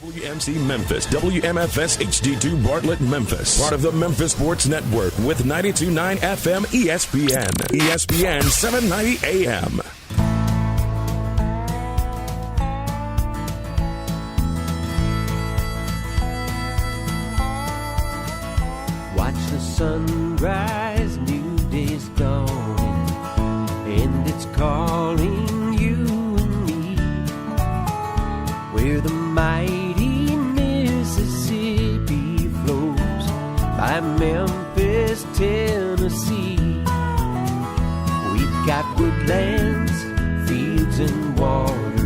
WMC Memphis, WMFS HD2 Bartlett Memphis, part of the Memphis Sports Network with 92.9 FM ESPN, ESPN 790 AM. Watch the sunrise, new day's dawning, and it's calling you and me, where the mighty Mississippi flows by Memphis, Tennessee. We've got woodlands, fields, and water.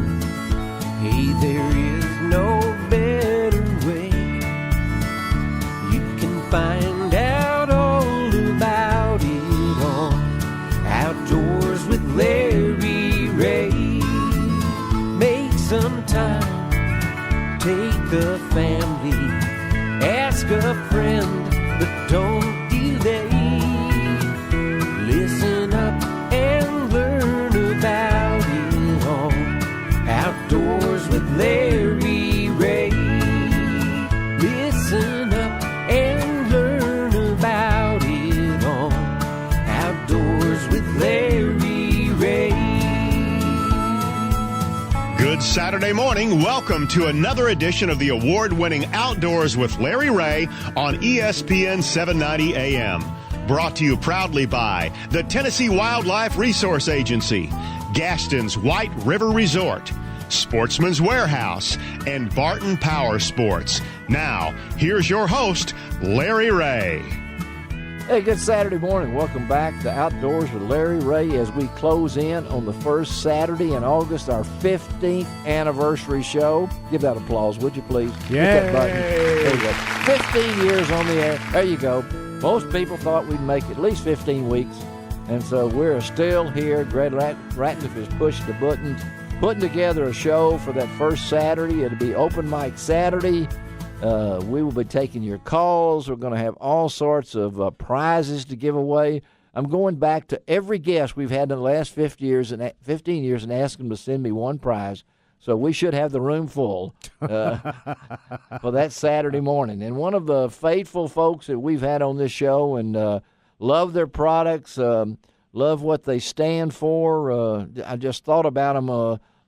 Hey, there is no better way. You can find out all about it on Outdoors with Larry Ray. Make some time, take the family, ask a friend, but don't delay. Listen up and learn about it all. Outdoors with Larry Ray. Listen up and learn about it all. Outdoors with Larry Ray. Good Saturday morning. Welcome to another edition of the award-winning Outdoors with Larry Ray on ESPN 790 AM. Brought to you proudly by the Tennessee Wildlife Resource Agency, Gaston's White River Resort, Sportsman's Warehouse, and Barton Power Sports. Now, here's your host, Larry Ray. Hey, good Saturday morning. Welcome back to Outdoors with Larry Ray as we close in on the first Saturday in August, our 15th anniversary show. Give that applause, would you please? Yay! Hit that button. There you go. 15 years on the air. There you go. Most people thought we'd make at least 15 weeks, and so we're still here. Greg Ratliff is pushing the buttons, putting together a show for that first Saturday. It'll be open mic Saturday. We will be taking your calls. We're going to have all sorts of prizes to give away. I'm going back to every guest we've had in the last 15 years and asking them to send me one prize. So we should have the room full for that Saturday morning. And one of the faithful folks that we've had on this show and love their products, love what they stand for. I just thought about them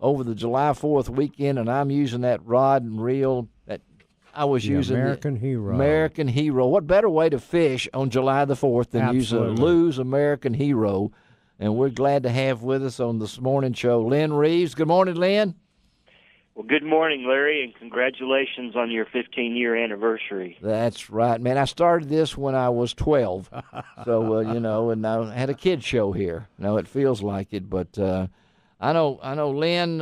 over the July 4th weekend, and I'm using that rod and reel that I was using. American Hero. American Hero. What better way to fish on July the 4th than use a Lews American Hero? And we're glad to have with us on this morning show Lynn Reeves. Good morning, Lynn. Well, good morning, Larry, and congratulations on your 15-year anniversary. That's right, man. I started this when I was 12, so and I had a kids show here. It feels like it, but I know, Lynn.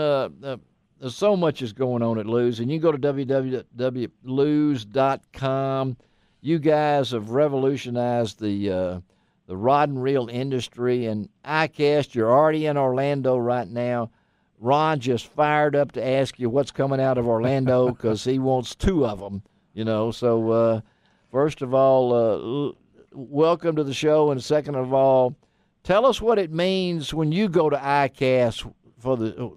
There's so much is going on at Lews, and you go to www.lews.com. You guys have revolutionized the rod and reel industry, and ICAST. You're already in Orlando right now. Ron just fired up to ask you what's coming out of Orlando because he wants two of them, So first of all, welcome to the show. And second of all, tell us what it means when you go to ICAST for the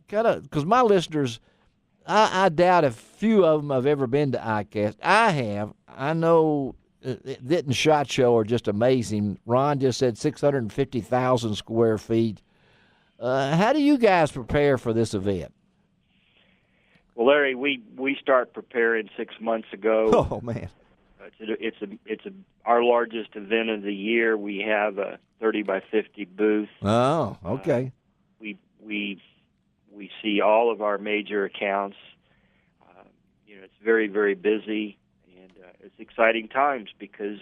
because my listeners, I doubt a few of them have ever been to ICAST. I have. I know it and SHOT Show are just amazing. Ron just said 650,000 square feet. How do you guys prepare for this event? Well, Larry, we start preparing 6 months ago. Oh man, it's our largest event of the year. We have a 30 by 50 booth. Oh, okay. We see all of our major accounts. It's very, very busy, and it's exciting times because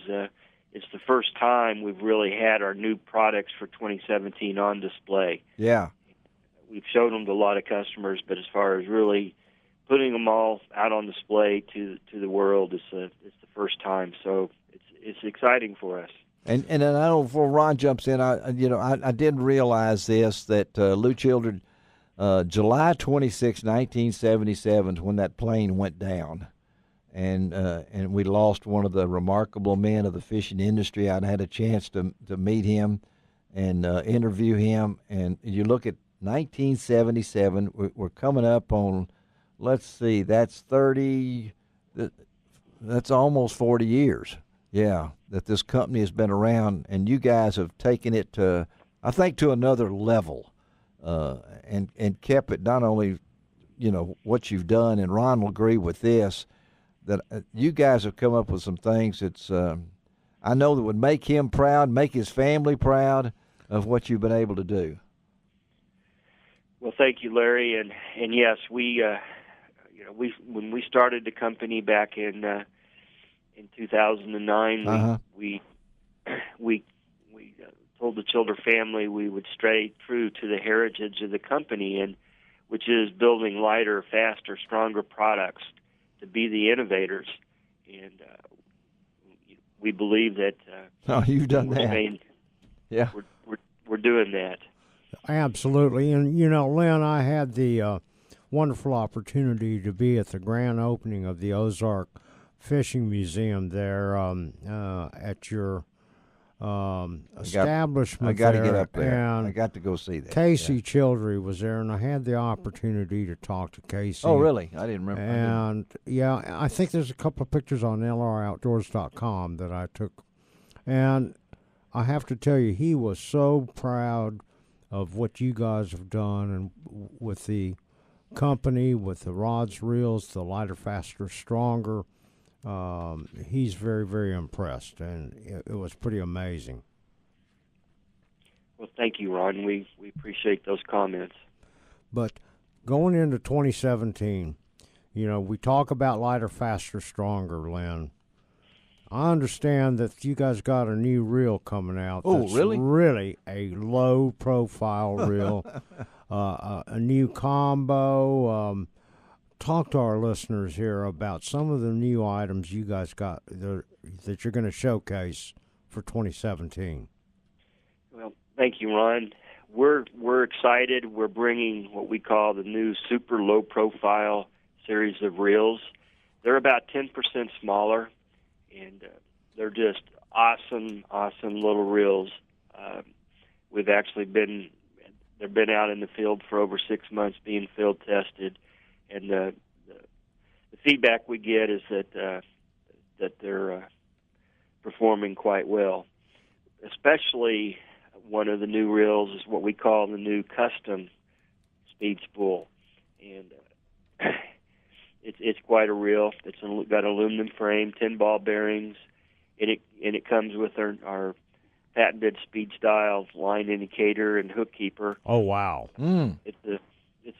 it's the first time we've really had our new products for 2017 on display. Yeah. We've shown them to a lot of customers, but as far as really putting them all out on display to the world, it's the first time. So it's exciting for us. And I know before Ron jumps in, I didn't realize this, that Lou Children, July 26, 1977 is when that plane went down. And we lost one of the remarkable men of the fishing industry. I'd had a chance to meet him and interview him. And you look at 1977, we're coming up on let's see, that's 30. That's almost 40 years. Yeah, that this company has been around, and you guys have taken it to, I think, to another level, and kept it not only, what you've done, and Ron will agree with this, that you guys have come up with some things that's, I know that would make him proud, make his family proud of what you've been able to do. Well, thank you, Larry, and yes, we when we started the company back in 2009, we told the Childer family we would stay true to the heritage of the company, and which is building lighter, faster, stronger products to be the innovators, and we believe that. You've done that. Yeah, we're doing that. Absolutely. And, Lynn, I had the wonderful opportunity to be at the grand opening of the Ozark Fishing Museum there at your establishment. I got to get up there. And I got to go see that. Casey Childry was there, and I had the opportunity to talk to Casey. Oh, really? I didn't remember. And, I think there's a couple of pictures on lroutdoors.com that I took. And I have to tell you, he was so proud of what you guys have done, and with the company, with the rods, reels, the lighter, faster, stronger. He's very, very impressed, and it was pretty amazing. Well, thank you, Ron. We appreciate those comments. But going into 2017, we talk about lighter, faster, stronger, Lynn. I understand that you guys got a new reel coming out. Oh, that's really? Really a low-profile reel, a new combo. Talk to our listeners here about some of the new items you guys got that you're going to showcase for 2017. Well, thank you, Ron. We're excited. We're bringing what we call the new super low-profile series of reels. They're about 10% smaller, and they're just awesome little reels. They've been out in the field for over 6 months being field tested, and the feedback we get is that they're performing quite well. Especially one of the new reels is what we call the new custom speed spool, and it's quite a reel. It's got an aluminum frame, 10 ball bearings, and it comes with our patented speed style line indicator and hook keeper. Oh, wow! It's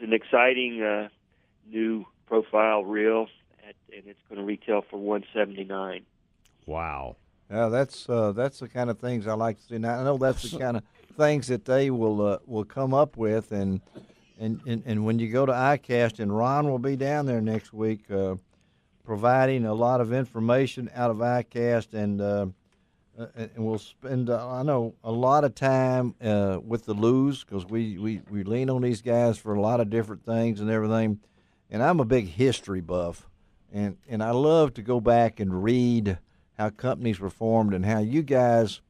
an exciting new profile reel, and it's going to retail for $179. Wow! Yeah, that's the kind of things I like to see. Now I know that's the kind of things that they will come up with, and when you go to ICAST, and Ron will be down there next week, providing a lot of information out of ICAST, and we'll spend I know a lot of time with the Lews, because we lean on these guys for a lot of different things and everything. And I'm a big history buff, and I love to go back and read how companies were formed and how you guys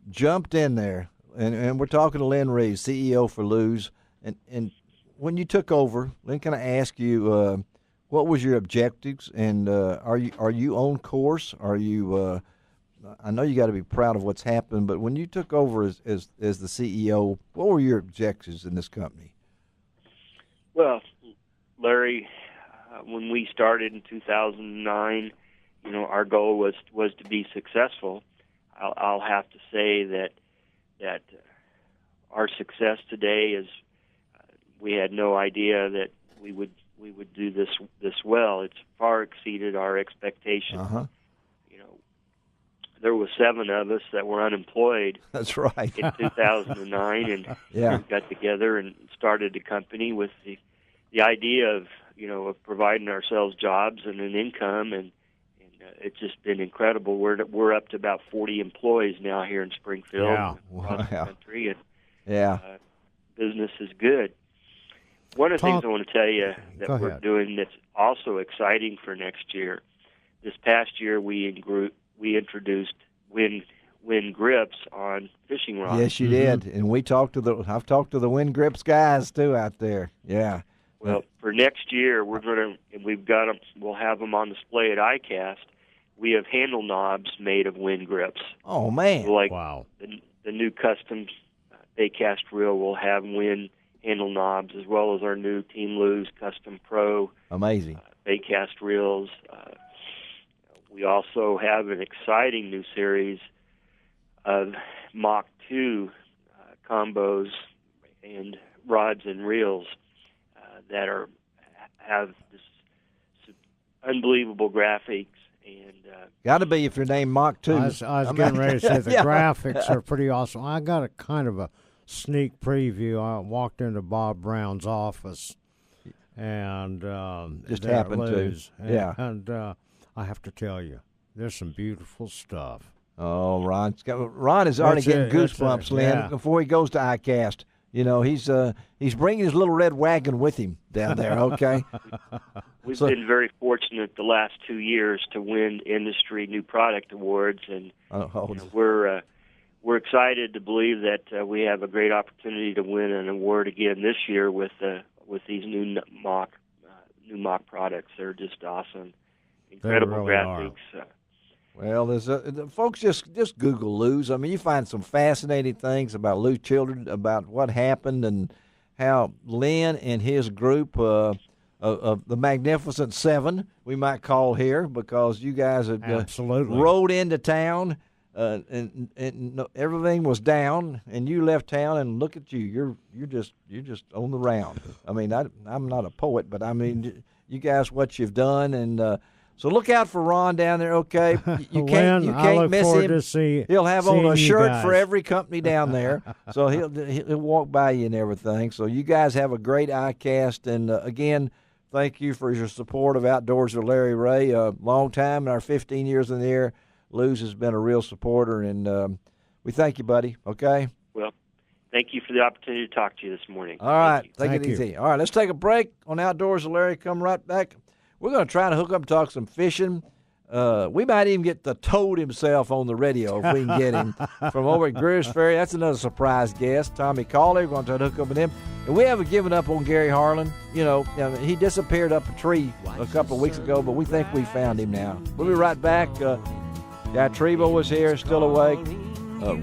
jumped in there. And we're talking to Lynn Reeves, CEO for Lews. And when you took over, Lynn, can I ask you what was your objectives? And are you on course? Are you? I know you got to be proud of what's happened, but when you took over as the CEO, what were your objectives in this company? Well, Larry, when we started in 2009, our goal was to be successful. I'll have to say that our success today is we had no idea that we would do this well. It's far exceeded our expectations. Uh-huh. There were 7 of us that were unemployed. That's right. In 2009, and yeah. We got together and started the company with the idea of providing ourselves jobs and an income, and it's just been incredible. We're up to about 40 employees now here in Springfield, across the country, and business is good. One of the things I want to tell you that we're doing that's also exciting for next year. This past year, we introduced wind grips on fishing rods. Yes, you did, and I've talked to the wind grips guys too out there. Yeah, Well, for next year, we'll have them on display at ICAST. We have handle knobs made of wind grips. Oh, man. Like Wow. the new custom Baycast reel will have wind handle knobs, as well as our new Team Lews Custom Pro Amazing. Baycast reels. We also have an exciting new series of Mach 2 combos and rods and reels that have this unbelievable graphics. And Got to be if you're named Mach 2. I was getting ready to say the graphics are pretty awesome. I got a kind of a sneak preview. I walked into Bob Brown's office and Just there at happened to. Lews, Yeah. And I have to tell you, there's some beautiful stuff. Oh, Ron is already That's getting it, that's goosebumps, it, Lynn, yeah. before he goes to ICAST. You know, he's bringing his little red wagon with him down there, okay? we've been very fortunate the last 2 years to win industry new product awards, and we're excited to believe that we have a great opportunity to win an award again this year with these new Mach products. They're just awesome, incredible really graphics. Well, there's folks just Google Lews. I mean, you find some fascinating things about Lews children, about what happened and how Lynn and his group of the Magnificent Seven, we might call here, because you guys had Absolutely. rode into town and everything was down, and you left town, and look at you, you're just on the round. I mean, I'm not a poet, but I mean, you guys, what you've done, and so look out for Ron down there, okay? You can't miss him. He'll have on a shirt for every company down there, so he'll walk by you and everything. So you guys have a great ICAST, and again, thank you for your support of Outdoors with Larry Ray. Long time in our 15 years in the air, Lews has been a real supporter, and we thank you, buddy. Okay. Well, thank you for the opportunity to talk to you this morning. All right, take Thank it you. easy. All right, let's take a break on Outdoors with Larry. Come right back. We're going to try to hook up and talk some fishing. We might even get the Toad himself on the radio if we can get him from over at Greer's Ferry. That's another surprise guest, Tommy Cawley. We're going to try to hook up with him. And we haven't given up on Gary Harlan. You know, he disappeared up a tree a couple of weeks ago, but we think we found him now. We'll be right back. Guy Trebo was here, still awake.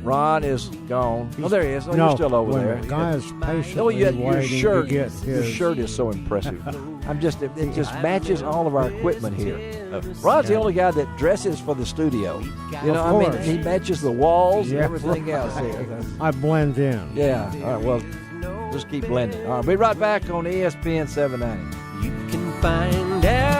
Ron is gone. Oh, there he is. Oh, you're still over there. The guy is patiently Oh, your waiting shirt. to get Your his. shirt is so impressive. It just matches all of our equipment here. Ron's the only guy that dresses for the studio. You know, Of I mean, course. he matches the walls Yeah. and everything else here. I blend in. Yeah. All right. Well, just keep blending. All right. Be right back on ESPN 790. You can find out